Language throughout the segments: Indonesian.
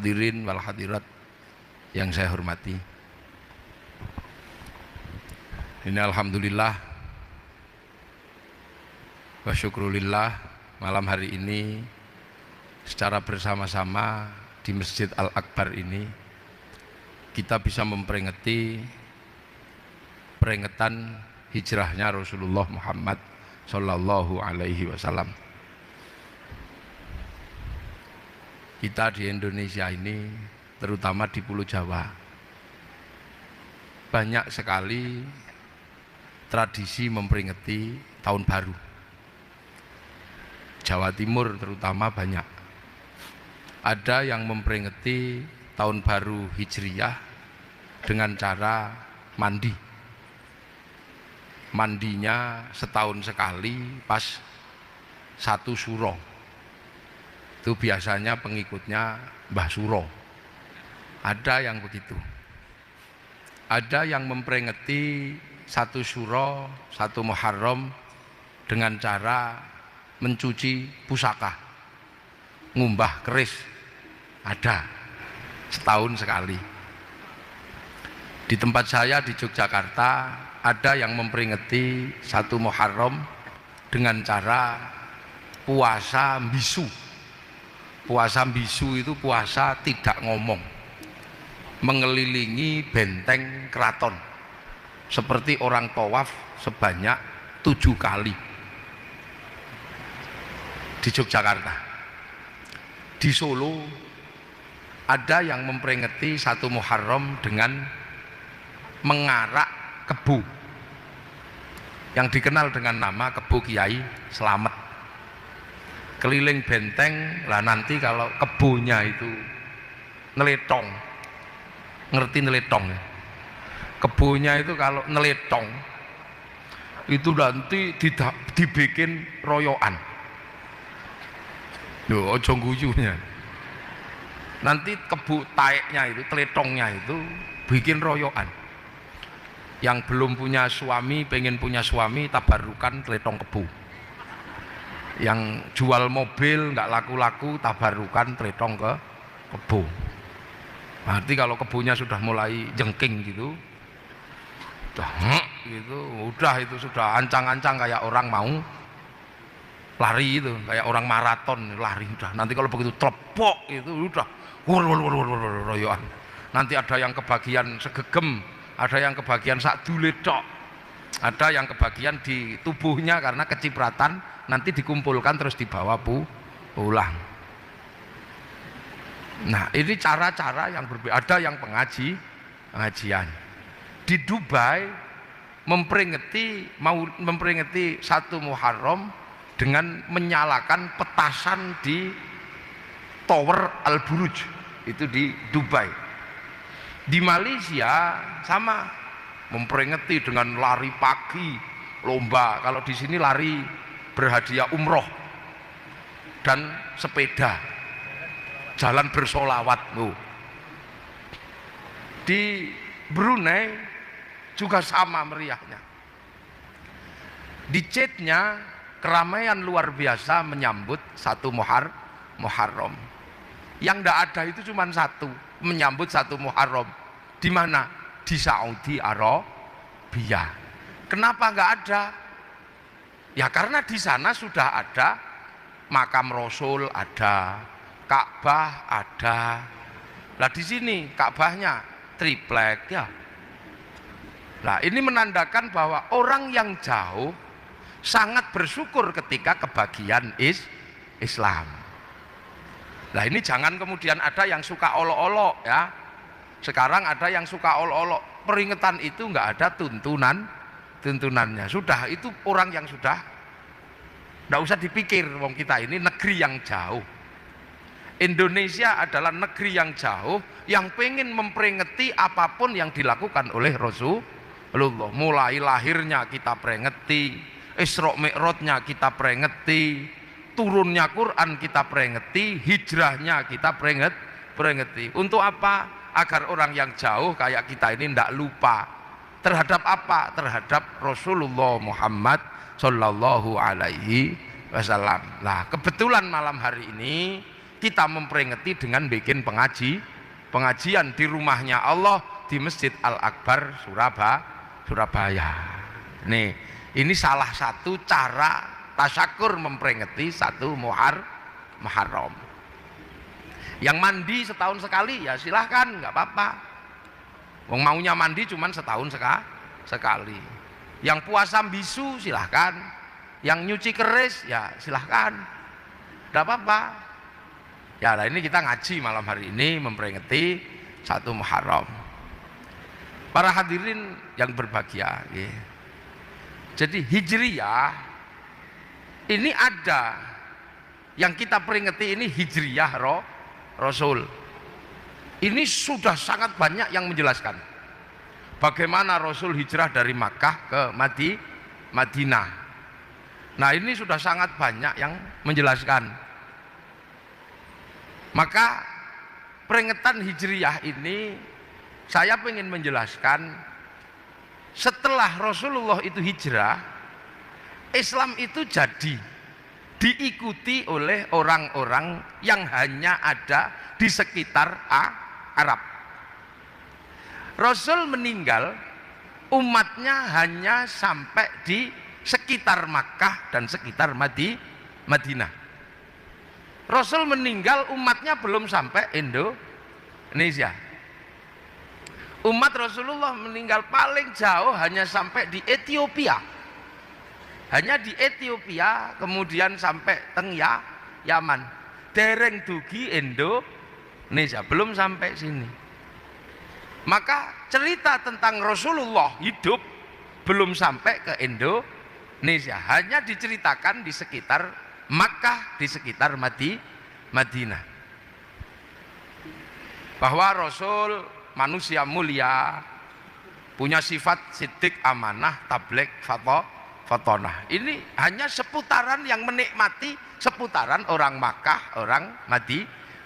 hadirin wal hadirat yang saya hormati. Ini alhamdulillah wa syukrulillah, malam hari ini secara bersama-sama di Masjid Al-Akbar ini kita bisa memperingati peringatan hijrahnya Rasulullah Muhammad Sallallahu Alaihi Wasallam. Kita di Indonesia ini, terutama di Pulau Jawa, banyak sekali tradisi memperingati tahun baru. Jawa Timur terutama banyak. Ada yang memperingati tahun baru Hijriyah dengan cara mandi. Mandinya setahun sekali pas satu suro. Itu biasanya pengikutnya Mbah Suro. Ada yang begitu. Ada yang memperingati satu suro, satu Muharram dengan cara mencuci pusaka, ngumbah keris. Ada setahun sekali. Di tempat saya di Yogyakarta ada yang memperingati satu Muharram dengan cara puasa bisu. Puasa bisu itu puasa tidak ngomong, mengelilingi benteng keraton seperti orang tawaf sebanyak 7 kali di Yogyakarta. Di Solo ada yang memperingati satu Muharram dengan mengarak kebu yang dikenal dengan nama kebu Kiai Slamet. Keliling benteng lah, nanti kalau kebunya itu neletong, ngerti neletong ya? Kebunya itu kalau neletong itu nanti dibikin royoan. Loh, ojo guyunya. Nanti kebu taeknya itu, teletongnya itu bikin royoan. Yang belum punya suami, pengen punya suami, tabarukan teletong kebu. Yang jual mobil nggak laku-laku, tabarukan teletong ke kebu. Berarti kalau kebunya sudah mulai jengking gitu, udah itu sudah ancang-ancang kayak orang mau lari itu, kayak orang maraton lari udah. Nanti kalau begitu telepok itu udah royoan. Nanti ada yang kebagian segegem, ada yang kebagian sak duledok, ada yang kebagian di tubuhnya karena kecipratan, nanti dikumpulkan terus dibawa pulang. Nah, ini cara-cara yang berbeda. Ada yang pengajian. Di Dubai memperingati satu Muharram dengan menyalakan petasan di Tower Al Buruj, itu di Dubai. Di Malaysia sama, memperingati dengan lari pagi, lomba. Kalau di sini lari berhadiah umroh dan sepeda, jalan bersolawat. Di Brunei juga sama meriahnya. Di Jeddah keramaian luar biasa menyambut satu Muharram. Yang tidak ada itu cuma satu, menyambut satu Muharram. Di mana? Di Saudi Arabia. Kenapa nggak ada? Ya karena di sana sudah ada makam Rasul, ada Ka'bah, ada. Lah di sini Ka'bahnya triplek ya. Nah, ini menandakan bahwa orang yang jauh sangat bersyukur ketika kebagian Islam. Nah, ini jangan kemudian ada yang suka olok-olok ya. Sekarang ada yang suka olok-olok. Peringatan itu nggak ada tuntunannya. Sudah, itu orang yang sudah nggak usah dipikir. Wong kita ini negeri yang jauh. Indonesia adalah negeri yang jauh yang pengen memperingati apapun yang dilakukan oleh Rasulullah. Mulai lahirnya kita peringati, Isra Mi'rajnya kita peringati, turunnya Quran kita peringati, hijrahnya kita peringati. Untuk apa? Agar orang yang jauh kayak kita ini tidak lupa terhadap apa? Terhadap Rasulullah Muhammad Sallallahu Alaihi Wasallam. Nah, kebetulan malam hari ini kita memperingati dengan bikin pengajian di rumahnya Allah di Masjid Al-Akbar Surabaya. Nih, ini salah satu cara tasyakur memperingati satu Muharram. Yang mandi setahun sekali ya silahkan, nggak apa-apa. Wong maunya mandi cuman setahun sekali. Yang puasa bisu silahkan, yang nyuci keris ya silahkan, nggak apa-apa. Ya, nah ini kita ngaji malam hari ini memperingati satu Muharram. Para hadirin yang berbahagia, ya. Jadi Hijriyah ini ada yang kita peringati ini Hijriyah Rasul. Ini sudah sangat banyak yang menjelaskan bagaimana Rasul hijrah dari Makkah ke Madinah. Nah, ini sudah sangat banyak yang menjelaskan. Maka peringatan Hijriyah ini saya ingin menjelaskan, setelah Rasulullah itu hijrah, Islam itu jadi diikuti oleh orang-orang yang hanya ada di sekitar Arab. Rasul meninggal, umatnya hanya sampai di sekitar Makkah dan sekitar Madinah. Rasul meninggal, umatnya belum sampai Indonesia. Umat Rasulullah meninggal paling jauh hanya sampai di Ethiopia. Hanya di Ethiopia, kemudian sampai teng Yaman. Dereng dugi Indonesia, belum sampai sini. Maka cerita tentang Rasulullah hidup belum sampai ke Indonesia, hanya diceritakan di sekitar Makkah, di sekitar Madinah. Bahwa Rasul manusia mulia, punya sifat siddiq, amanah, tabligh, fatonah. Ini hanya seputaran yang menikmati seputaran orang Makkah, orang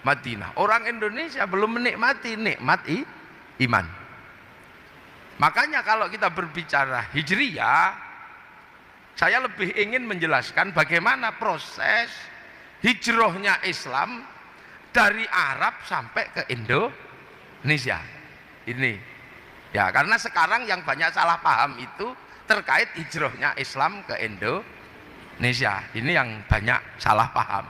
Madinah. Orang Indonesia belum menikmati nikmat iman. Makanya kalau kita berbicara Hijriyah, saya lebih ingin menjelaskan bagaimana proses hijrahnya Islam dari Arab sampai ke Indonesia. Ini ya, karena sekarang yang banyak salah paham itu terkait hijrahnya Islam ke Indonesia. Ini yang banyak salah paham,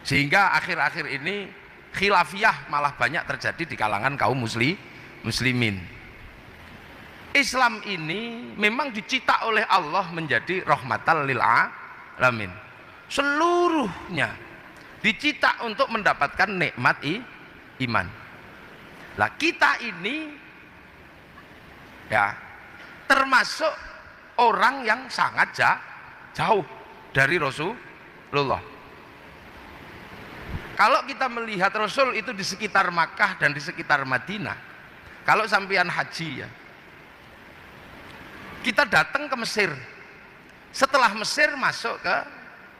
sehingga akhir-akhir ini khilafiyah malah banyak terjadi di kalangan kaum muslimin. Islam ini memang dicipta oleh Allah menjadi rahmatan lil alamin. Seluruhnya dicipta untuk mendapatkan nikmat iman. Lah kita ini ya termasuk orang yang sangat jauh dari Rasulullah. Kalau kita melihat Rasul itu di sekitar Makkah dan di sekitar Madinah, kalau sampean haji ya, kita datang ke Mesir, setelah Mesir masuk ke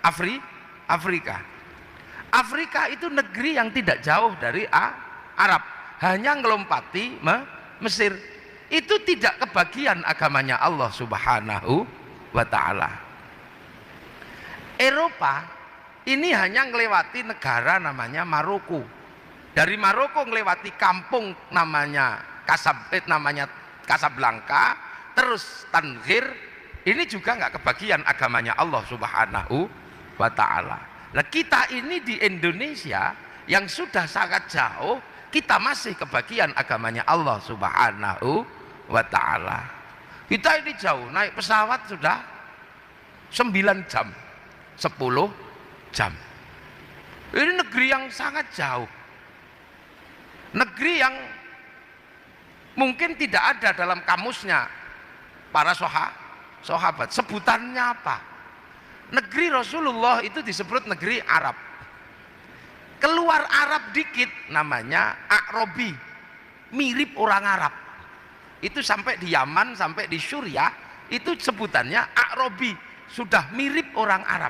Afrika. Afrika itu negeri yang tidak jauh dari Arab, hanya ngelompati Mesir. Itu tidak kebagian agamanya Allah Subhanahu wa ta'ala. Eropa ini hanya ngelewati negara namanya Maroko. Dari Maroko ngelewati kampung namanya Casablanca, terus Tangier. Ini juga nggak kebagian agamanya Allah Subhanahu wa ta'ala. Nah, kita ini di Indonesia yang sudah sangat jauh, kita masih kebagian agamanya Allah Subhanahu wa ta'ala. Kita ini jauh, naik pesawat sudah 9 jam, 10 jam. Ini negeri yang sangat jauh, negeri yang mungkin tidak ada dalam kamusnya para sahabat. Sebutannya apa? Negeri Rasulullah itu disebut negeri Arab. Keluar Arab dikit namanya A'robi, mirip orang Arab. Itu sampai di Yaman, sampai di Suriah, itu sebutannya A'robi, sudah mirip orang Arab.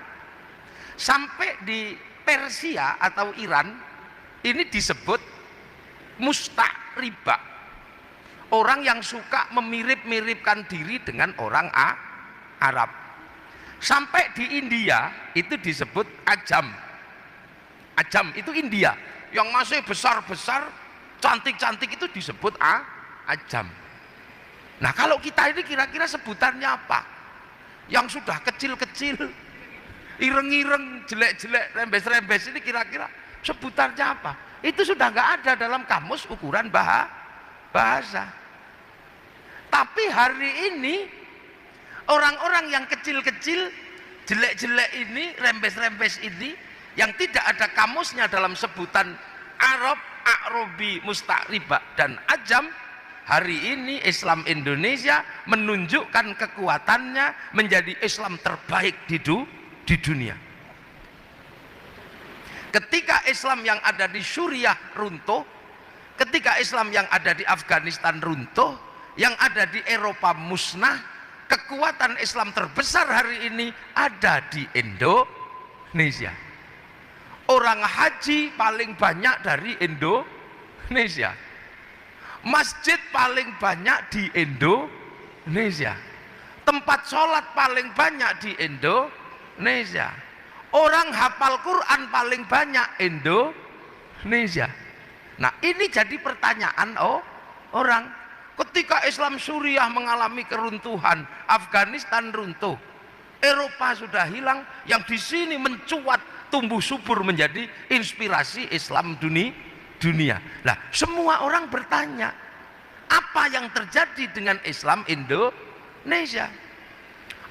Sampai di Persia atau Iran, ini disebut musta'riba, orang yang suka memirip-miripkan diri dengan orang Arab. Sampai di India itu disebut ajam. Ajam itu India, yang masih besar-besar, cantik-cantik itu disebut Ajam. Nah kalau kita ini kira-kira sebutannya apa? Yang sudah kecil-kecil, ireng-ireng, jelek-jelek, rembes-rembes ini kira-kira sebutannya apa? Itu sudah nggak ada dalam kamus ukuran bahasa. Tapi hari ini orang-orang yang kecil-kecil, jelek-jelek ini, rembes-rembes ini, yang tidak ada kamusnya dalam sebutan Arab, A'robi, Musta'ribah dan Ajam, hari ini Islam Indonesia menunjukkan kekuatannya menjadi Islam terbaik di dunia. Ketika Islam yang ada di Suriah runtuh, ketika Islam yang ada di Afghanistan runtuh, yang ada di Eropa musnah, kekuatan Islam terbesar hari ini ada di Indonesia. Orang haji paling banyak dari Indonesia. Masjid paling banyak di Indonesia. Tempat sholat paling banyak di Indonesia. Orang hafal Quran paling banyak Indonesia. Nah ini jadi pertanyaan orang. Ketika Islam Suriah mengalami keruntuhan, Afghanistan runtuh, Eropa sudah hilang, yang di sini mencuat tumbuh subur menjadi inspirasi Islam dunia. Nah, semua orang bertanya, apa yang terjadi dengan Islam Indonesia?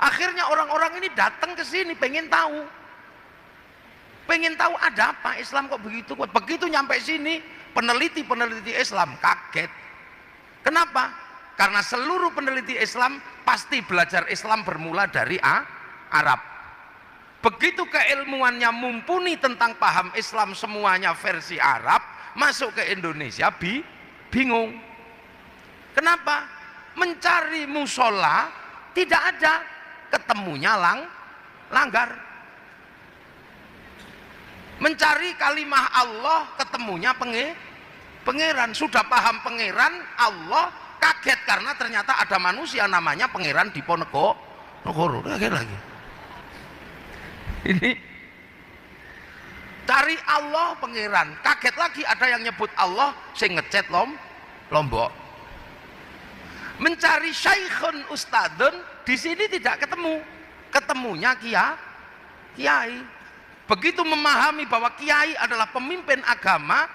Akhirnya orang-orang ini datang ke sini pengen tahu ada apa, Islam kok begitu kuat. Begitu nyampe sini, peneliti Islam kaget. Kenapa? Karena seluruh peneliti Islam pasti belajar Islam bermula dari Arab. Begitu keilmuannya mumpuni tentang paham Islam semuanya versi Arab, masuk ke Indonesia bingung. Kenapa? Mencari musola tidak ada, ketemunya langgar. Mencari kalimah Allah, ketemunya pangeran. Sudah paham pangeran Allah, kaget karena ternyata ada manusia namanya pangeran Diponegoro. Kaget lagi. Ini cari Allah pangeran, kaget lagi ada yang nyebut Allah sing ngecet Lombok. Mencari syaikhun ustadun, di sini tidak ketemu, ketemunya kiai. Begitu memahami bahwa kiai adalah pemimpin agama,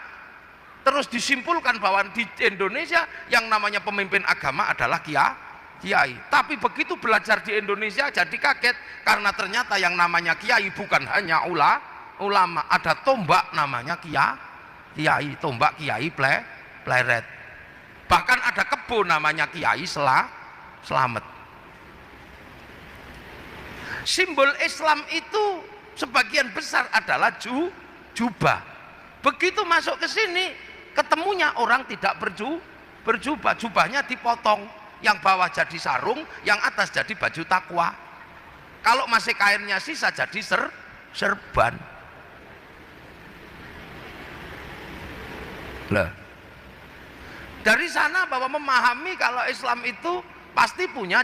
terus disimpulkan bahwa di Indonesia yang namanya pemimpin agama adalah kiai. Tapi begitu belajar di Indonesia jadi kaget karena ternyata yang namanya kiai bukan hanya ulama, ada tombak namanya kiai, tombak kiai pleret. Bahkan ada kebun namanya Kiai Selamet. Simbol Islam itu sebagian besar adalah jubah. Begitu masuk ke sini ketemunya orang tidak berjubah, jubahnya dipotong, yang bawah jadi sarung, yang atas jadi baju takwa. Kalau masih kainnya sisa jadi serban. Lah, dari sana bahwa memahami kalau Islam itu pasti punya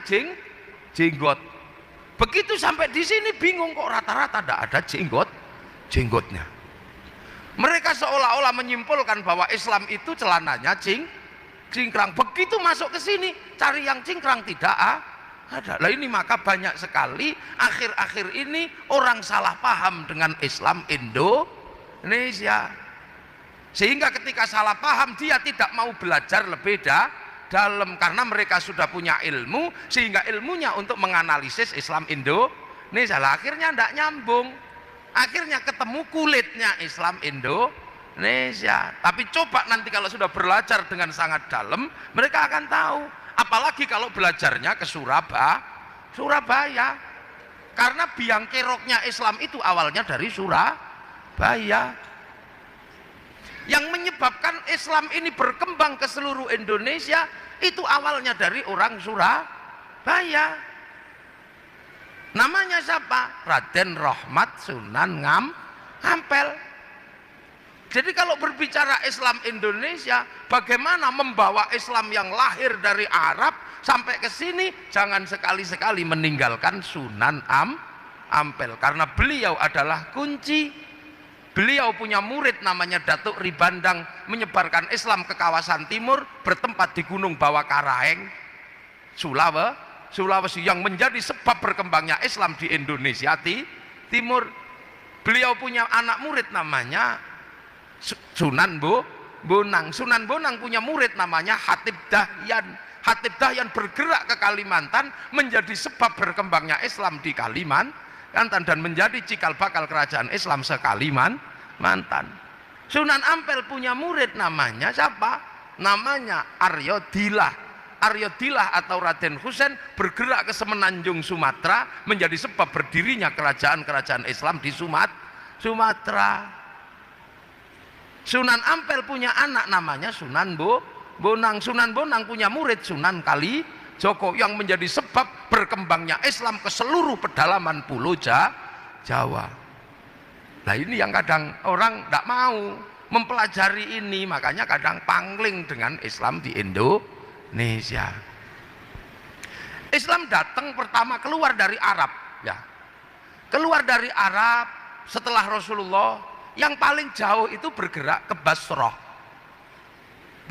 jenggot. Begitu sampai di sini bingung kok rata-rata tidak ada jenggotnya. Mereka seolah-olah menyimpulkan bahwa Islam itu celananya cingkrang. Begitu masuk ke sini cari yang cingkrang tidak ada. Lah ini maka banyak sekali akhir-akhir ini orang salah paham dengan Islam Indonesia. Sehingga ketika salah paham dia tidak mau belajar lebih dalam karena mereka sudah punya ilmu, sehingga ilmunya untuk menganalisis Islam Indonesia. Lah akhirnya tidak nyambung. Akhirnya ketemu kulitnya Islam Indonesia. Tapi coba nanti kalau sudah belajar dengan sangat dalam, mereka akan tahu. Apalagi kalau belajarnya ke Surabaya. Karena biang keroknya Islam itu awalnya dari Surabaya. Yang menyebabkan Islam ini berkembang ke seluruh Indonesia itu awalnya dari orang Surabaya. Namanya siapa? Raden Rahmat Sunan Ampel. Jadi kalau berbicara Islam Indonesia, bagaimana membawa Islam yang lahir dari Arab sampai ke sini, jangan sekali-sekali meninggalkan Sunan Ampel, karena beliau adalah kunci Beliau punya murid namanya Datuk Ribandang, menyebarkan Islam ke kawasan timur, bertempat di Gunung Bawakaraeng, Sulawesi, yang menjadi sebab berkembangnya Islam di Indonesia timur. Beliau punya anak murid namanya Sunan Bonang. Sunan Bonang punya murid namanya Hatib Dahyan. Hatib Dahyan bergerak ke Kalimantan, menjadi sebab berkembangnya Islam di Kalimantan dan menjadi cikal bakal kerajaan Islam se-Kalimantan. Sunan Ampel punya murid namanya siapa? Namanya Aryo Dilah. Aryo Dilah atau Raden Husein bergerak ke Semenanjung Sumatera, menjadi sebab berdirinya kerajaan-kerajaan Islam di Sumatera. Sunan Ampel punya anak namanya Sunan Bonang. Sunan Bonang punya murid Sunan Kalijogo, yang menjadi sebab berkembangnya Islam ke seluruh pedalaman pulau Jawa. Nah ini yang kadang orang tidak mau mempelajari ini, makanya kadang pangling dengan Islam di Indonesia. Islam datang pertama keluar dari Arab, ya. Keluar dari Arab setelah Rasulullah, yang paling jauh itu bergerak ke Basrah.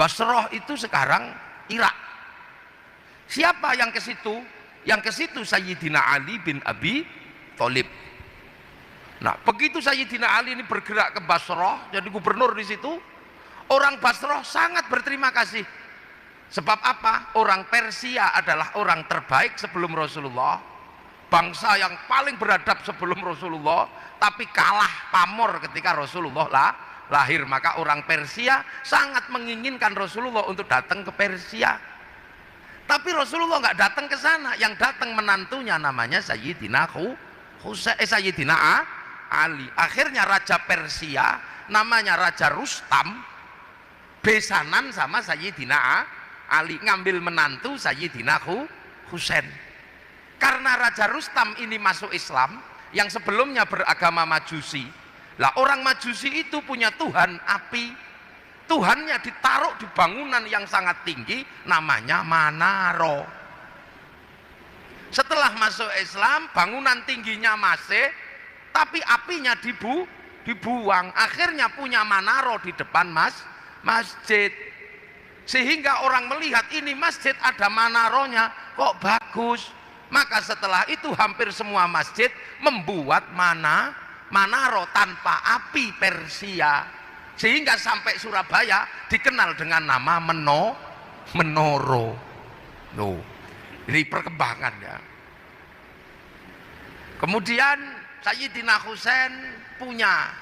Basrah itu sekarang Irak. Siapa yang ke situ? Yang ke situ Sayyidina Ali bin Abi Thalib. Nah, begitu Sayyidina Ali ini bergerak ke Basrah, jadi gubernur di situ, orang Basrah sangat berterima kasih. Sebab apa? Orang Persia adalah orang terbaik sebelum Rasulullah, bangsa yang paling beradab sebelum Rasulullah, tapi kalah pamor ketika Rasulullah lahir. Maka orang Persia sangat menginginkan Rasulullah untuk datang ke Persia. Tapi Rasulullah nggak datang ke sana, yang datang menantunya namanya Sayyidina Ali. Akhirnya Raja Persia namanya Raja Rustam besanan sama Sayyidina Ali, ngambil menantu Sayyidina Husain. Karena Raja Rustam ini masuk Islam, yang sebelumnya beragama Majusi. Lah orang Majusi itu punya Tuhan api. Tuhannya ditaruh di bangunan yang sangat tinggi, namanya Manaro. Setelah masuk Islam, bangunan tingginya masih, tapi apinya dibuang. Akhirnya punya Manaro di depan masjid. Sehingga orang melihat ini masjid ada Manaronya, kok bagus. Maka setelah itu hampir semua masjid membuat Manaro tanpa api Persia. Sehingga sampai Surabaya dikenal dengan nama Menoro. Loh, ini perkembangan ya. Kemudian Sayyidina Husain punya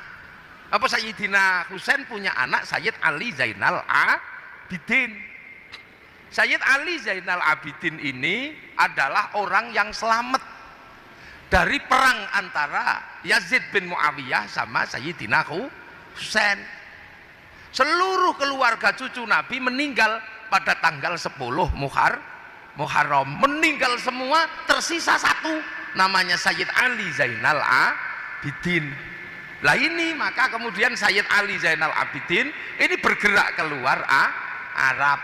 anak Sayyid Ali Zainal Abidin. Sayyid Ali Zainal Abidin ini adalah orang yang selamat dari perang antara Yazid bin Muawiyah sama Sayyidina Husain. Seluruh keluarga cucu Nabi meninggal pada tanggal 10 Muharram. Meninggal semua, tersisa satu, namanya Sayyid Ali Zainal Abidin. Lah ini maka kemudian Sayyid Ali Zainal Abidin ini bergerak keluar Arab.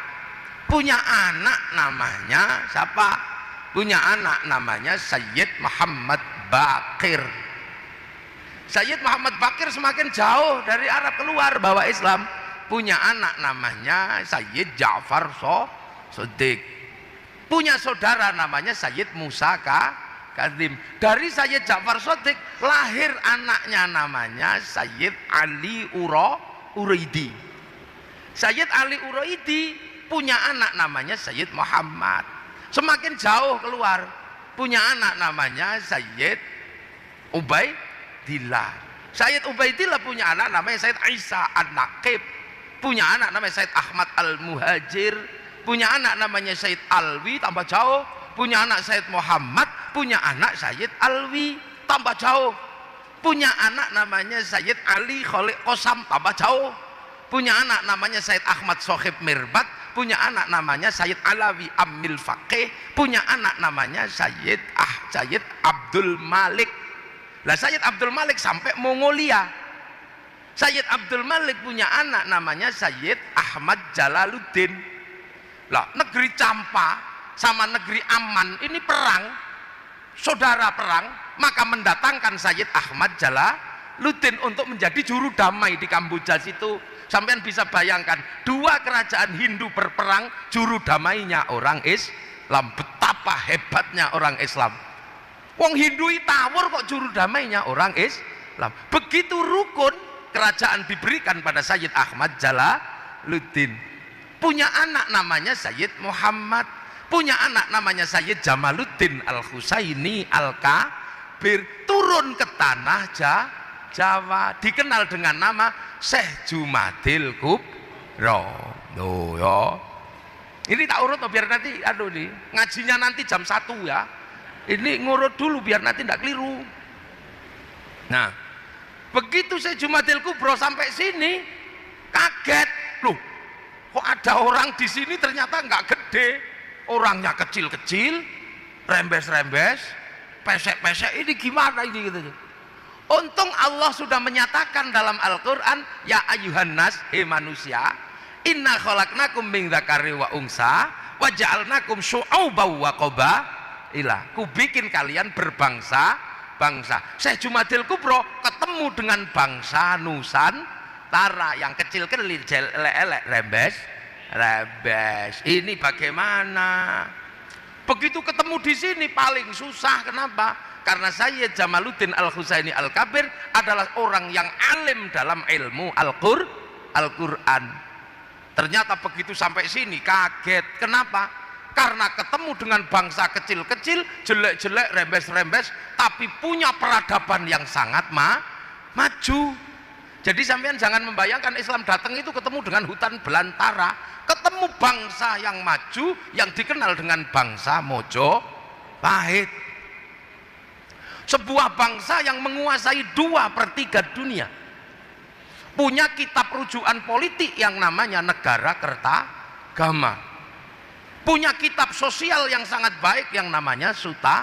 Punya anak namanya siapa? Punya anak namanya Sayyid Muhammad Baqir. Sayyid Muhammad Baqir semakin jauh dari Arab keluar bawa Islam. Punya anak namanya Sayyid Ja'far Shodiq. Punya saudara namanya Sayyid Musa Kadzim. Dari Sayyid Ja'far Shodiq lahir anaknya namanya Sayyid Ali Uraidi. Sayyid Ali Uraidi punya anak namanya Sayyid Muhammad. Semakin jauh keluar, punya anak namanya Sayyid Ubaidillah. Sayyid Ubaidillah punya anak namanya Sayyid Isa An-Naqib. Punya anak namanya Sayyid Ahmad Al-Muhajir. Punya anak namanya Sayyid Alwi, tambah jauh. Punya anak Sayyid Muhammad. Punya anak Sayyid Alwi, tambah jauh. Punya anak namanya Sayyid Ali Kholiq Qosam, tambah jauh. Punya anak namanya Sayyid Ahmad Sohib Mirbat. Punya anak namanya Sayyid Alawi Amil Faqih. Punya anak namanya Sayyid Abdul Malik. Lah Sayyid Abdul Malik sampai Mongolia. Sayyid Abdul Malik punya anak namanya Sayyid Ahmad Jalaluddin. Lah negeri Campa sama negeri Aman ini perang, saudara perang, maka mendatangkan Sayyid Ahmad Jalaluddin. Jalaluddin untuk menjadi juru damai di Kamboja situ. Sampean bisa bayangkan, dua kerajaan Hindu berperang, juru damainya orang Islam. Betapa hebatnya orang Islam. Wong Hindu tawur kok juru damainya orang Islam. Begitu rukun kerajaan diberikan pada Sayyid Ahmad Jalaluddin. Punya anak namanya Sayyid Muhammad, punya anak namanya Sayyid Jamaluddin Al-Husaini Al-Kabir, turun ke tanah Jawa, dikenal dengan nama Syekh Jumadil Kubro. Loh ya. Ini tak urut biar nanti nih, ngajinya nanti jam 1 ya. Ini ngurut dulu biar nanti tidak keliru. Nah, begitu Syekh Jumadil Kubro sampai sini kaget. Loh, kok ada orang di sini ternyata nggak gede. Orangnya kecil-kecil, rembes-rembes, pesek-pesek, ini gimana ini gitu. Untung Allah sudah menyatakan dalam Al-Quran, ya ayuhan nas, hei manusia, inna khalaqnakum min dzakari wa unsa wa ja'alnakum syu'uban wa qabaila. Ku bikin kalian berbangsa-bangsa. Syekh Jumadil Kubro ketemu dengan bangsa Nusantara yang kecil-kecil, elek-elek, rembes. Ini bagaimana? Begitu ketemu di sini paling susah. Kenapa? Karena Sayyid Jamaluddin Al-Husaini Al-Kabir adalah orang yang alim dalam ilmu Al-Quran. Ternyata begitu sampai sini kaget. Kenapa? Karena ketemu dengan bangsa kecil-kecil, jelek-jelek, rembes-rembes, tapi punya peradaban yang sangat maju. Jadi sampean jangan membayangkan Islam datang itu ketemu dengan hutan belantara, ketemu bangsa yang maju yang dikenal dengan bangsa Mojopahit. Sebuah bangsa yang menguasai 2/3 dunia, punya kitab rujukan politik yang namanya Negara Kertagama, punya kitab sosial yang sangat baik yang namanya Suta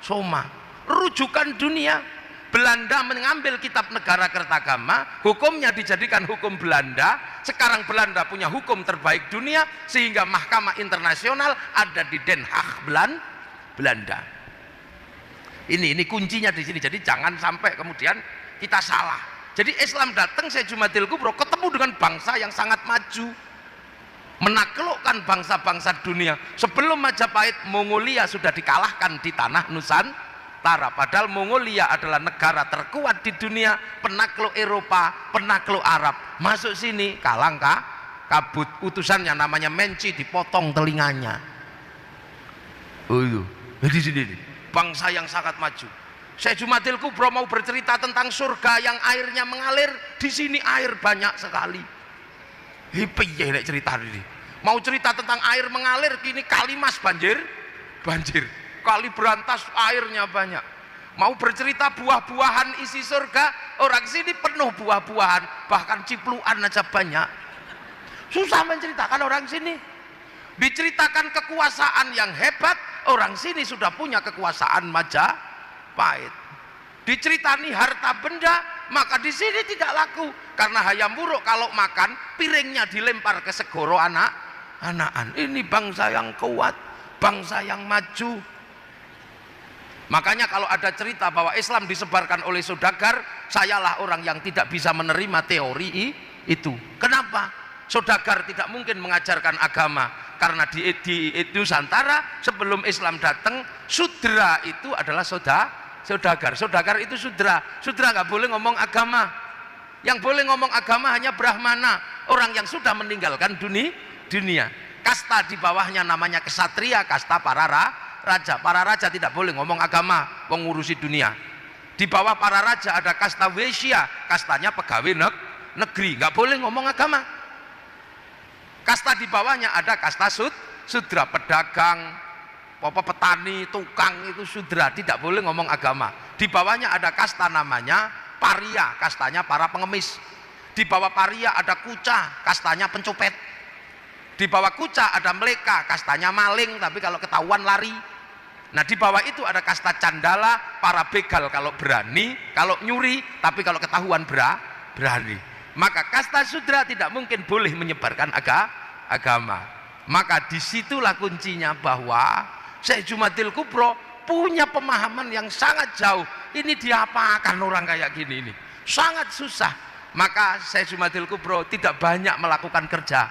Soma, rujukan dunia. Belanda mengambil kitab Negara Kertagama, hukumnya dijadikan hukum Belanda. Sekarang Belanda punya hukum terbaik dunia, sehingga mahkamah internasional ada di Den Haag, Belanda. Ini kuncinya di sini. Jadi jangan sampai kemudian kita salah. Jadi Islam datang, Syekh Jumadil Kubro ketemu dengan bangsa yang sangat maju, menaklukkan bangsa-bangsa dunia. Sebelum Majapahit, Mongolia sudah dikalahkan di tanah Nusantara. Padahal Mongolia adalah negara terkuat di dunia, penakluk Eropa, penakluk Arab. Masuk sini kalah kabut. Utusannya namanya Menci dipotong telinganya. Oh iya, di sini. Bangsa yang sangat maju. Syekh Jumadil Kubro mau bercerita tentang surga yang airnya mengalir. Di sini air banyak sekali. Piye nek cerita ini? Mau cerita tentang air mengalir, kini Kalimas banjir. Kali Berantas airnya banyak. Mau bercerita buah-buahan isi surga, orang sini penuh buah-buahan, bahkan cipluan aja banyak. Susah menceritakan orang sini. Diceritakan kekuasaan yang hebat, orang sini sudah punya kekuasaan Majapahit. Diceritani harta benda, maka di sini tidak laku. Karena hayam buruk kalau makan, piringnya dilempar ke segoro anak-anakan. Ini bangsa yang kuat, bangsa yang maju. Makanya kalau ada cerita bahwa Islam disebarkan oleh saudagar, sayalah orang yang tidak bisa menerima teori itu. Kenapa? Saudagar tidak mungkin mengajarkan agama. Karena di Nusantara sebelum Islam datang, sudra itu adalah saudagar. Saudagar itu sudra. Sudra nggak boleh ngomong agama. Yang boleh ngomong agama hanya Brahmana, orang yang sudah meninggalkan dunia. Kasta di bawahnya namanya kesatria, kasta para raja. Para raja tidak boleh ngomong agama, mengurusi dunia. Di bawah para raja ada kasta Waisya, kastanya pegawai negeri, nggak boleh ngomong agama. Kasta di bawahnya ada kasta sudra, pedagang, petani, tukang, itu sudra, tidak boleh ngomong agama. Di bawahnya ada kasta namanya paria, kastanya para pengemis. Di bawah paria ada kuca, kastanya pencopet. Di bawah kuca ada meleka, kastanya maling, tapi kalau ketahuan lari. Nah di bawah itu ada kasta candala, para begal kalau berani, kalau nyuri, tapi kalau ketahuan berani. Maka kasta sudra tidak mungkin boleh menyebarkan agama. Maka disitulah kuncinya bahwa Syekh Jumadil Kubro punya pemahaman yang sangat jauh. Ini diapakan orang kayak gini ini? sangat susah. Maka Syekh Jumadil Kubro tidak banyak melakukan kerja,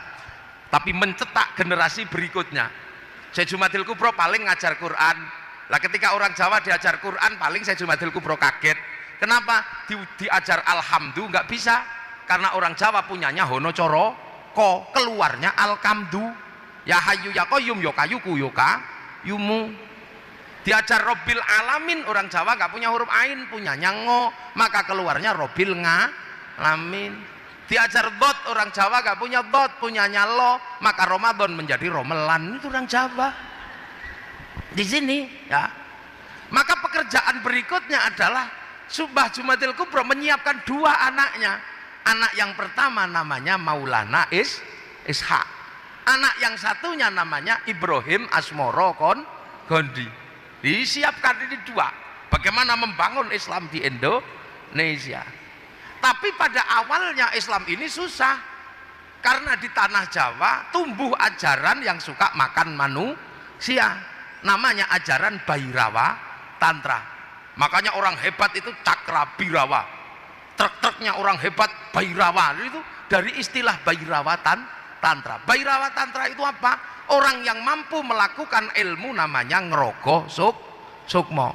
tapi mencetak generasi berikutnya. Syekh Jumadil Kubro paling ngajar Quran. Lah ketika orang Jawa diajar Quran, paling Syekh Jumadil Kubro kaget. Kenapa? Diajar alhamdu nggak bisa, karena orang Jawa punyanya hono coro ko, keluarnya alkamdu. Ya hayu ya qayyum ya kayuku ya yumu. Diajar Robbil alamin, orang Jawa nggak punya huruf ain, punyanya ngo, maka keluarnya Robbil ngalamin. Diajar dot, orang Jawa nggak punya dot, punyanya lo, maka Ramadan menjadi romelan. Itu orang Jawa di sini ya. Maka pekerjaan berikutnya adalah Subah Jumadil Kubro menyiapkan dua anaknya. Anak yang pertama namanya Maulana Ishaq, anak yang satunya namanya Ibrahim Asmoro Gondi. Disiapkan ini dua, bagaimana membangun Islam di Indonesia. Tapi pada awalnya Islam ini susah, karena di tanah Jawa tumbuh ajaran yang suka makan manusia, namanya ajaran Bhairawa Tantra. Makanya orang hebat itu Cakra Birawa, truk-truknya orang hebat Bhairawa, itu dari istilah Bhairawa Tantra. Bhairawa Tantra itu apa? Orang yang mampu melakukan ilmu namanya ngerogo sukmo.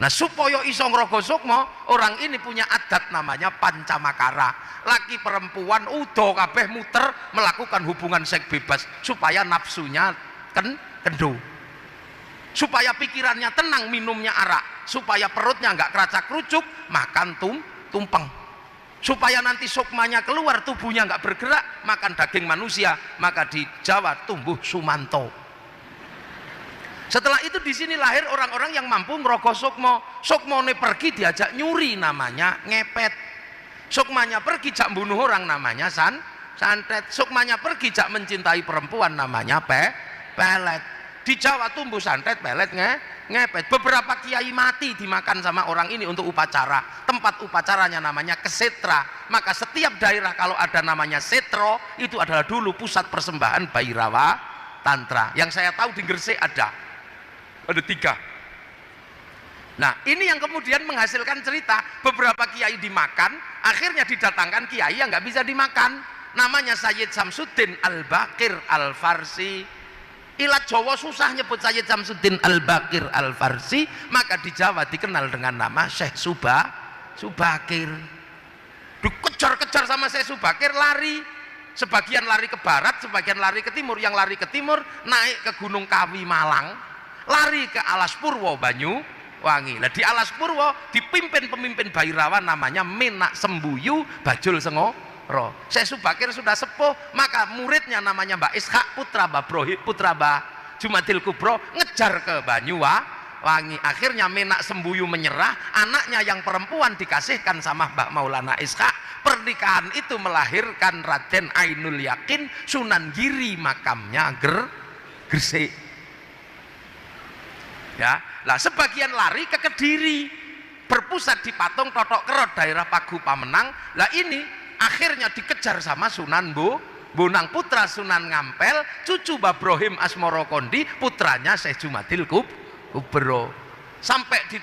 Nah, supaya iso ngerogo sukmo, orang ini punya adat namanya pancamakara. Laki perempuan udo kabeh muter melakukan hubungan seks bebas supaya nafsunya kendu, supaya pikirannya tenang minumnya arak, supaya perutnya nggak keracak-kerucuk makan tumpeng, supaya nanti sukmanya keluar, tubuhnya nggak bergerak, makan daging manusia. Maka di Jawa tumbuh sumanto. Setelah itu di sini lahir orang-orang yang mampu ngerogoh sukmo. Sukmone pergi diajak nyuri, namanya ngepet. Sukmanya pergi jak bunuh orang, namanya santet. Sukmanya pergi jak mencintai perempuan, namanya pelet. Di Jawa tumbuh santet, pelet, ngepet. Beberapa kiai mati dimakan sama orang ini untuk upacara. Tempat upacaranya namanya kesetra. Maka setiap daerah kalau ada namanya setro, itu adalah dulu pusat persembahan Bhairawa Tantra. Yang saya tahu di Gresik ada 3. Nah, ini yang kemudian menghasilkan cerita. Beberapa kiai dimakan, akhirnya didatangkan kiai yang nggak bisa dimakan, namanya Sayyid Samsuddin Al-Baqir Al-Farsi. Ilat Jawa susah nyebut Sayyid Samsuddin Al-Baqir Al-Farsi, maka di Jawa dikenal dengan nama Syekh Subakir. Dikejar-kejar sama Syekh Subakir, lari. Sebagian lari ke barat, sebagian lari ke timur. Yang lari ke timur naik ke Gunung Kawi Malang, lari ke Alas Purwo Banyuwangi. Nah, di Alas Purwo dipimpin pemimpin Bhairawa namanya Menak Sembuyu Bajul Sengoro. Syekh Subakir sudah sepuh, maka muridnya namanya Mbak Ishaq, putra Mbah Jumadil Kubro, ngejar ke Banyuwangi. Akhirnya Menak Sembuyu menyerah, anaknya yang perempuan dikasihkan sama Mbak Maulana Ishaq. Pernikahan itu melahirkan Raden Ainul Yakin, Sunan Giri, makamnya Gresik. Ya, lah sebagian lari ke Kediri, berpusat di Patung Totok Kerot, daerah Pagu Pamenang. Lah ini akhirnya dikejar sama Sunan Bonang, putra Sunan Ngampel, cucu Babrohim Asmoro Kondi, putranya Syekh Jumadil Kubro. Sampai di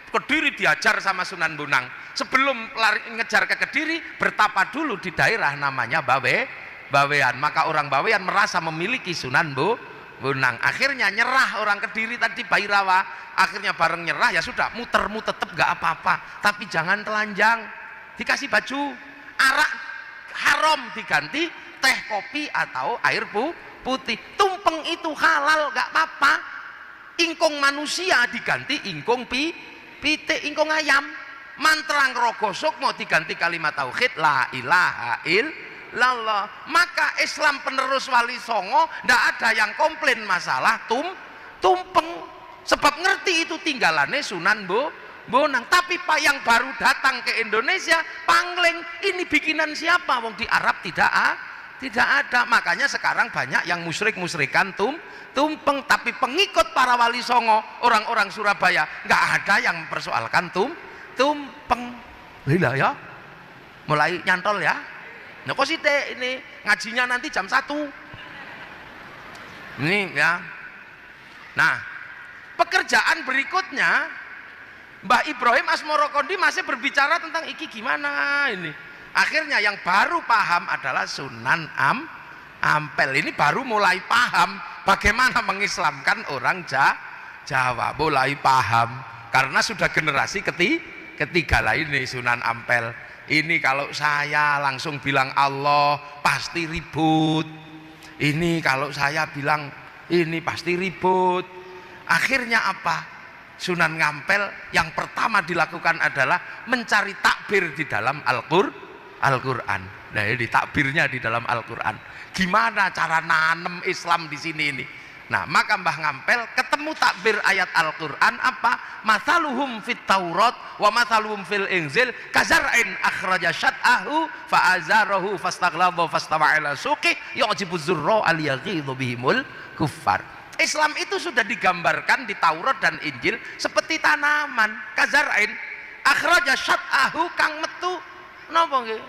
Kediri diajar sama Sunan Bonang. Sebelum lari ngejar ke Kediri, bertapa dulu di daerah namanya Bawean. Maka orang Bawean merasa memiliki Sunan Bonang. Akhirnya nyerah orang Kediri tadi Bhairawa. Akhirnya bareng nyerah, ya sudah, muter-mu tetap gak apa-apa, tapi jangan telanjang. Dikasih baju arak haram, diganti teh kopi atau air putih. Tumpeng itu halal, gak apa-apa. Ingkung manusia diganti ingkung pitik, ingkung ayam. Mantra ngerogo sukmo diganti kalimat tauhid la ilaha illallah. Maka Islam penerus Wali Songo ndak ada yang komplain masalah tumpeng, sebab ngerti itu tinggalannya Sunan Bonang. Tapi Pak yang baru datang ke Indonesia pangling, ini bikinan siapa? Wong di Arab tidak ada. Makanya sekarang banyak yang musyrikan tumpeng. Tapi pengikut para Wali Songo, orang-orang Surabaya, nggak ada yang mempersoalkan tumpeng. Lila ya, mulai nyantol ya. Nah, kok sih ini ngajinya nanti jam 1 ini ya. Nah, pekerjaan berikutnya Mbah Ibrahim Asmoro Kondi masih berbicara tentang iki gimana ini. Akhirnya yang baru paham adalah Sunan Ampel. Ini baru mulai paham bagaimana mengislamkan orang Jawa. Mulai paham karena sudah generasi ketiga lah ini Sunan Ampel. Ini kalau saya langsung bilang Allah pasti ribut. Ini kalau saya bilang ini pasti ribut. Akhirnya apa? Sunan Ngampel yang pertama dilakukan adalah mencari takbir di dalam Al-Quran. Nah ini takbirnya di dalam Al-Quran. Gimana cara nanem Islam di sini ini? Nah maka Mbah Ngampel ketemu takbir ayat Al-Quran apa? Mathaluhum fit Taurat wa mathaluhum fil Injil kazar'in akhraja syat'ahu fa'azarahu fastaghlaba fastawa ala suqih yu'jibu zurra al-yaghidhu bihimul kuffar. Islam itu sudah digambarkan di Taurat dan Injil seperti tanaman kazar'in akhraja syat'ahu kang metu napa nggih?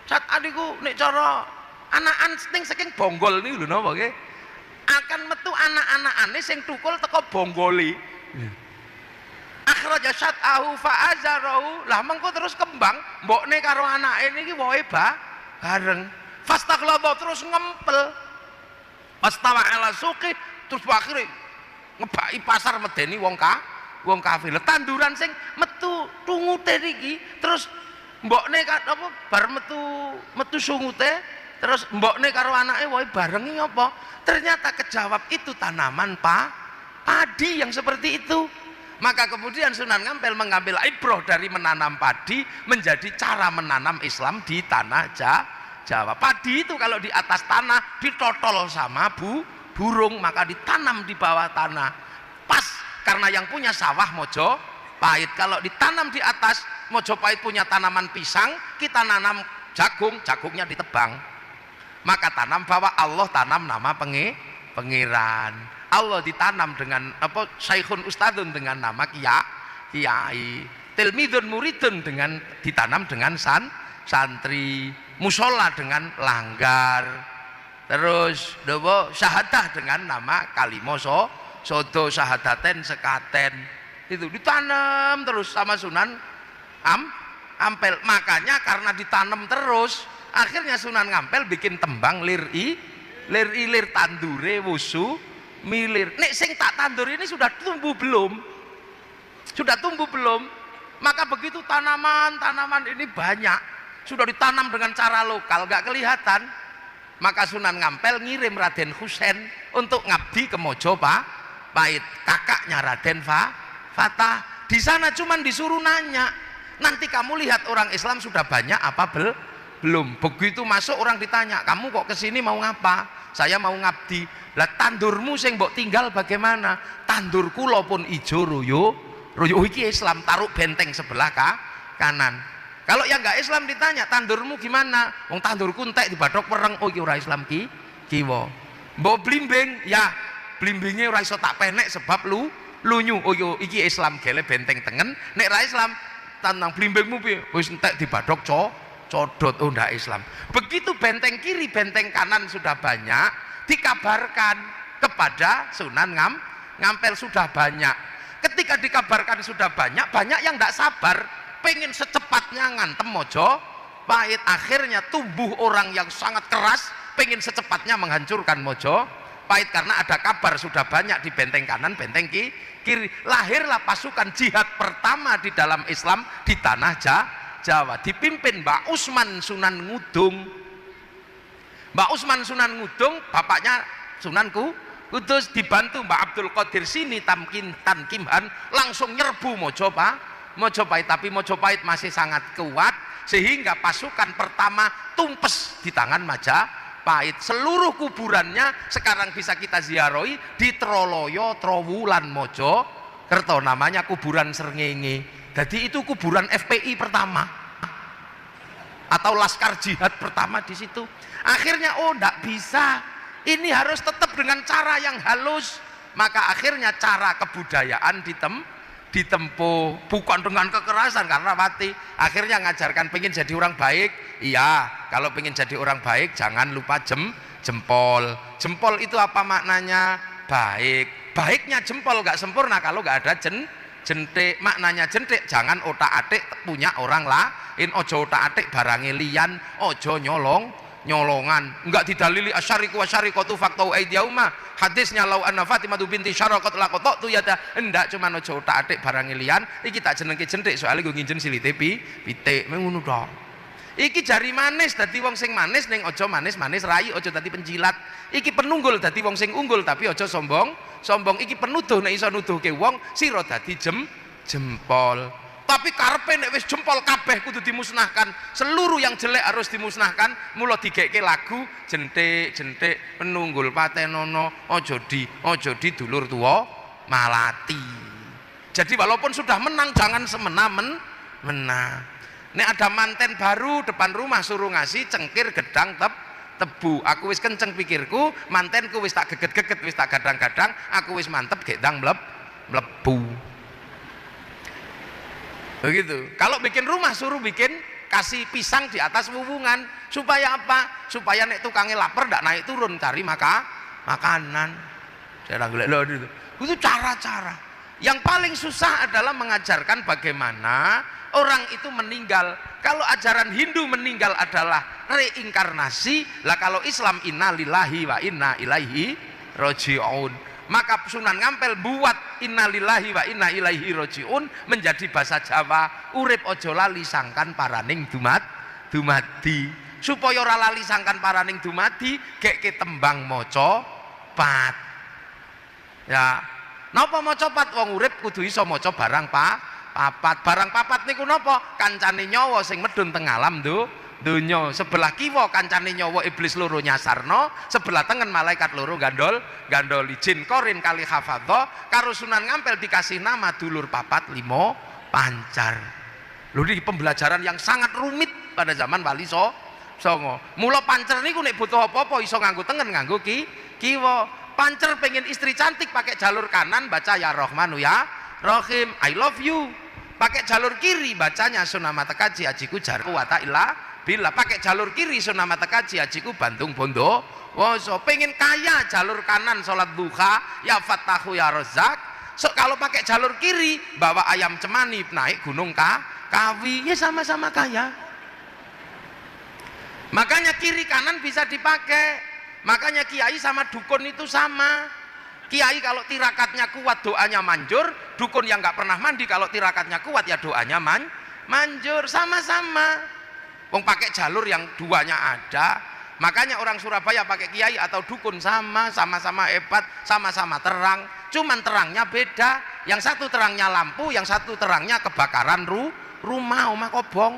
Syat'ah niku nek cara anakan saking bonggol niku lho napa nggih? Akan metu anak-anakane sing tukul teko bonggoli. Akhraja syat'ahu fa'azarahu. Lah mengko terus kembang mbokne karo anake niki wohe bareng. Fastaghlaba terus ngempel. Fastawa ala suqih terus akhirnya ngebaki pasar medeni wong kafir. Tanduran sing metu tungute niki terus mbokne apa bar metu sungute terus mbokne karo anake wae barengi apa? Ternyata kejawab itu tanaman padi yang seperti itu. Maka kemudian Sunan Ngampel mengambil ibrah dari menanam padi menjadi cara menanam Islam di tanah Jawa. Padi itu kalau di atas tanah ditotol sama burung, maka ditanam di bawah tanah. Pas karena yang punya sawah Mojopahit. Kalau ditanam di atas, Mojopahit punya tanaman pisang, kita nanam jagung, jagungnya ditebang. Maka tanam bahwa Allah tanam nama pengiran. Allah ditanam dengan apa? Syekhun Ustadun dengan nama kiai. Tilmidun muridun dengan ditanam dengan santri. Musola dengan langgar. Terus dobo syahadah dengan nama kalimo sodo syahadaten sekaten. Itu ditanam terus sama Sunan Ampel. Makanya karena ditanam terus, akhirnya Sunan Ngampel bikin tembang lir tandure wusu milir. Nek sing tak tandur ini sudah tumbuh belum? Sudah tumbuh belum? Maka begitu tanaman ini banyak, sudah ditanam dengan cara lokal, gak kelihatan. Maka Sunan Ngampel ngirim Raden Husein untuk ngabdi ke Mojopahit, kakaknya Raden Fatah. Di sana cuman disuruh nanya, nanti kamu lihat orang Islam sudah banyak apa belum? Begitu masuk orang ditanya, kamu kok kesini mau ngapa? Saya mau ngabdi. Lah tandurmu sing mbok tinggal bagaimana? Tandur kula pun ijo royo iki Islam, taruh benteng sebelah kanan. Kalau yang nggak Islam ditanya, tandurmu gimana? Wong tandurku entek dibadhok pereng. Oh iki ora Islam kiwa. Mbok blimbing, ya blimbinge ora iso tak penek sebab lunyu. Oh iki Islam gele benteng tengen. Nek ra Islam tandang blimbingmu piye? Wis entek dibadhok codot. Oh ndak Islam. Begitu benteng kiri, benteng kanan sudah banyak, dikabarkan kepada Sunan Ngampel sudah banyak. Ketika dikabarkan sudah banyak yang ndak sabar pengen secepatnya ngantem Mojopahit. Akhirnya tumbuh orang yang sangat keras pengen secepatnya menghancurkan Mojopahit karena ada kabar sudah banyak di benteng kanan, benteng kiri. Lahirlah pasukan jihad pertama di dalam Islam di tanah Jawa, dipimpin Mbak Usman Sunan Ngudung. Mbak Usman Sunan Ngudung bapaknya Sunan Kudus, dibantu Mbak Abdul Qadir Sini Tan Kimhan langsung nyerbu Mojopahit, tapi Mojopahit masih sangat kuat sehingga pasukan pertama tumpes di tangan Majapahit. Seluruh kuburannya sekarang bisa kita ziarahi di Troloyo, Trowulan, Mojokerto, namanya kuburan Srengenge. Jadi itu kuburan FPI pertama atau Laskar Jihad pertama di situ. Akhirnya ndak bisa, ini harus tetap dengan cara yang halus. Maka akhirnya cara kebudayaan ditempuh bukan dengan kekerasan karena mati. Akhirnya ngajarkan pengen jadi orang baik, iya, kalau pengen jadi orang baik jangan lupa jempol. Jempol itu apa maknanya? Baiknya jempol gak sempurna kalau gak ada jentik, maknanya jentik jangan otak-atik punya orang lain, ojo otak-atik barange liyan, ojo nyolongan, enggak didalili asyariku wasyarikatu faktau aidiyauma, hadisnya lau anna Fatimah binti Syaraqat laqatu yada, enggak cuma ojo otak-atik barange liyan, iki tak jenengke jentik soalnya gue nginjen silite pitik ngono tok. Iki jari manis dadi wong sing manis ning ojo manis-manis rai, ojo dadi penjilat. Iki penunggul dadi wong sing unggul tapi ojo sombong. Iki penuduh nek iso nuduhke wong sira dadi jempol. Tapi karepe nek wis jempol kabeh kudu dimusnahkan. Seluruh yang jelek harus dimusnahkan. Mula digekke lagu jentik penunggul patenono ojo di dulur tuwa malati. Jadi walaupun sudah menang jangan semena-mena. Nek ada manten baru depan rumah suruh ngasih cengkir gedang tebu, aku wis kenceng pikirku, mantenku wis tak geget-geget, wis tak gadang-gadang, aku wis mantep gedang mlebu. Begitu. Kalau bikin rumah suruh bikin kasih pisang di atas wuwungan, supaya apa? Supaya nek tukangnya lapar ndak naik turun cari makanan. Saya golek lho itu cara-cara. Yang paling susah adalah mengajarkan bagaimana orang itu meninggal. Kalau ajaran Hindu meninggal adalah reinkarnasi, lah kalau Islam inna lillahi wa inna ilaihi roji'un. Maka Sunan Ngampel buat inna lillahi wa inna ilaihi roji'un menjadi bahasa Jawa. Urip ojo lali sangkan paraning dumadi. Supaya ora lali sangkan paraning dumadi, gek tembang maca pat. Ya, napa maca pat? Wong urip kudu iso maca barang barang papat niku napa? Kancane nyawa sing medun teng alam donya. Sebelah kiwa kancane nyawa iblis loro nyasarno, sebelah tengen malaikat loro gandol jin korin kali hafadha. Karo Sunan Ngampel dikasih nama dulur papat limo pancar. Lho iki pembelajaran yang sangat rumit pada zaman Wali Songo. Mula pancer niku nek butuh apa-apa iso nganggo tengen nganggo kiwa. Pancer pengen istri cantik pakai jalur kanan baca ya Rahmanu ya Rahim, I love you. Pakai jalur kiri bacanya Sunamata Kaji ajiku jarku wata illa bila. Pakai jalur kiri Sunamata Kaji ajiku Bandung Bondo Woso. Pengen kaya jalur kanan sholat duha ya Fattahu ya Rozak. Kalau pakai jalur kiri bawa ayam cemani naik gunung Kawi, ya sama-sama kaya. Makanya kiri kanan bisa dipakai. Makanya kiai sama dukun itu sama. Kiai kalau tirakatnya kuat doanya manjur, dukun yang nggak pernah mandi kalau tirakatnya kuat ya doanya manjur, sama-sama. Wong pakai jalur yang duanya ada. Makanya orang Surabaya pakai kiai atau dukun sama-sama hebat, sama-sama terang. Cuman terangnya beda. Yang satu terangnya lampu, yang satu terangnya kebakaran rumah omah kobong.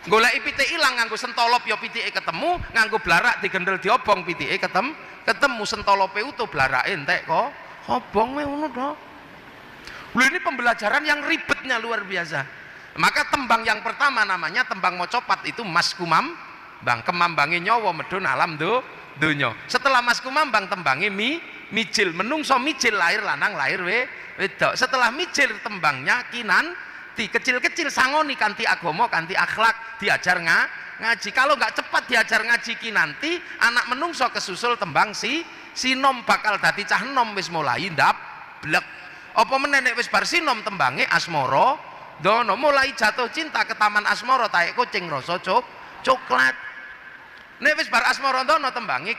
Golek pitike ilang nganggo sentolop ya pitike ketemu, nganggo blarak digendel diobong pitike ketemu sentolope utuh blarake entek kok obong ngono to. Lho ini pembelajaran yang ribetnya luar biasa. Maka tembang yang pertama namanya tembang mocopat itu Mas Kumambang, kemambange nyawa medun alam donya. Setelah Mas Kumambang tembange mijil, menungso mijil lahir lanang lahir wedok. Setelah mijil tembangnya kinan kecil-kecil sangoni kanti agomo kanti akhlak diajar ngaji. Kalau nggak cepat diajar ngaji ki nanti anak menungso kesusul tembang sinom bakal dadi cah nom wis mulai blek. Apa meneh nek wis bar sinom tembange asmara dono mulai jatuh cinta ke taman asmara taek kucing rasa coklat. Nek wis bar asmara dono tembange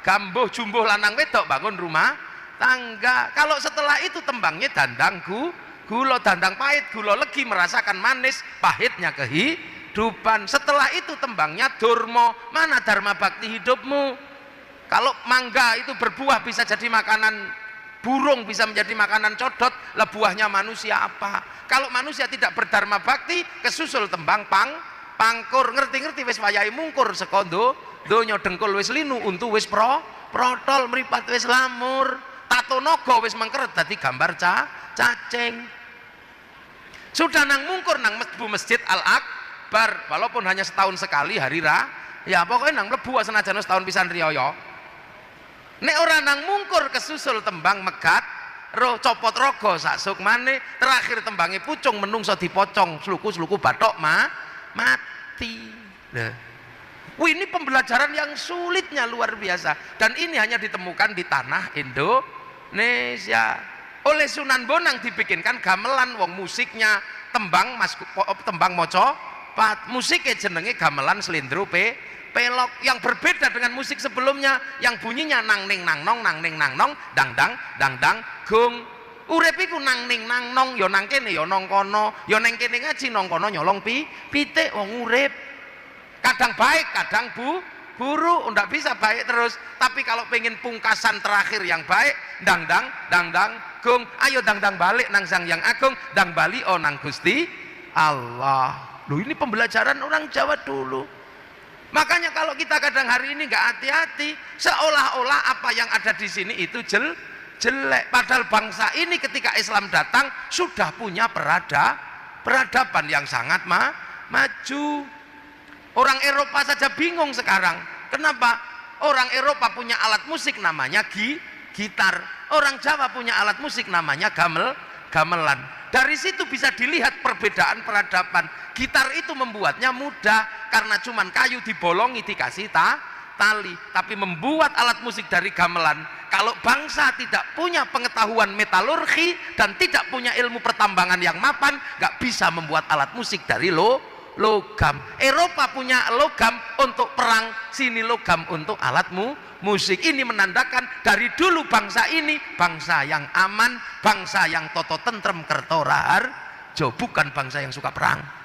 gambuh jumbuh lanang wedok bangun rumah tangga. Kalau setelah itu tembangnya dandangku gula dandang pahit, gula legi merasakan manis pahitnya kehidupan. Setelah itu tembangnya durmo, mana dharma bakti hidupmu? Kalau mangga itu berbuah bisa jadi makanan burung, bisa menjadi makanan codot, lah buahnya manusia apa? Kalau manusia tidak berdharma bakti, kesusul tembang pangkur, ngerti-ngerti wis wayahe mungkur sekondo donya dengkul wis linu untu wis protol mripat wis lamur tato naga wis mengkeret dadi gambar cacing. Sudah nang mungkur nang masjid Al-Akbar walaupun hanya setahun sekali hari ya pokoknya nang mlebu senajan setahun pisan riyaya. Nek ora nang mungkur kesusul tembang megat roh copot rogo sak sukmane, terakhir tembange pucung menungso dipocong sluku-sluku bathok mati. Ini pembelajaran yang sulitnya luar biasa dan ini hanya ditemukan di tanah Indonesia. Oleh Sunan Bonang dibikinkan gamelan, wong musiknya tembang tembang moco musiknya jenenge gamelan slendro pelok, yang berbeda dengan musik sebelumnya yang bunyinya nang ning nang nong nang ning nang nong dang dang gong. Urip iku nang ning nang nong, ya nang kene ya nang kono, ya nang kene ngaji nang kono nyolong pitik. Wong urip kadang baik kadang buruk, ndak bisa baik terus. Tapi kalau pengen pungkasan terakhir yang baik, dang dang gong, ayo dang balik nang Sang Yang Agung, dang bali nang Gusti Allah. Loh, ini pembelajaran orang Jawa dulu. Makanya kalau kita kadang hari ini nggak hati-hati, seolah-olah apa yang ada di sini itu jelek. Padahal bangsa ini ketika Islam datang sudah punya peradaban yang sangat maju. Orang Eropa saja bingung sekarang. Kenapa? Orang Eropa punya alat musik namanya gitar. Orang Jawa punya alat musik namanya gamelan. Dari situ bisa dilihat perbedaan peradaban. Gitar itu membuatnya mudah karena cuman kayu dibolongi dikasih tali. Tapi membuat alat musik dari gamelan, kalau bangsa tidak punya pengetahuan metalurgi dan tidak punya ilmu pertambangan yang mapan, nggak bisa membuat alat musik dari logam. Eropa punya logam untuk perang, sini logam untuk alat musik. Ini menandakan dari dulu bangsa ini bangsa yang aman, bangsa yang toto tentrem kerto raharjo, bukan bangsa yang suka perang.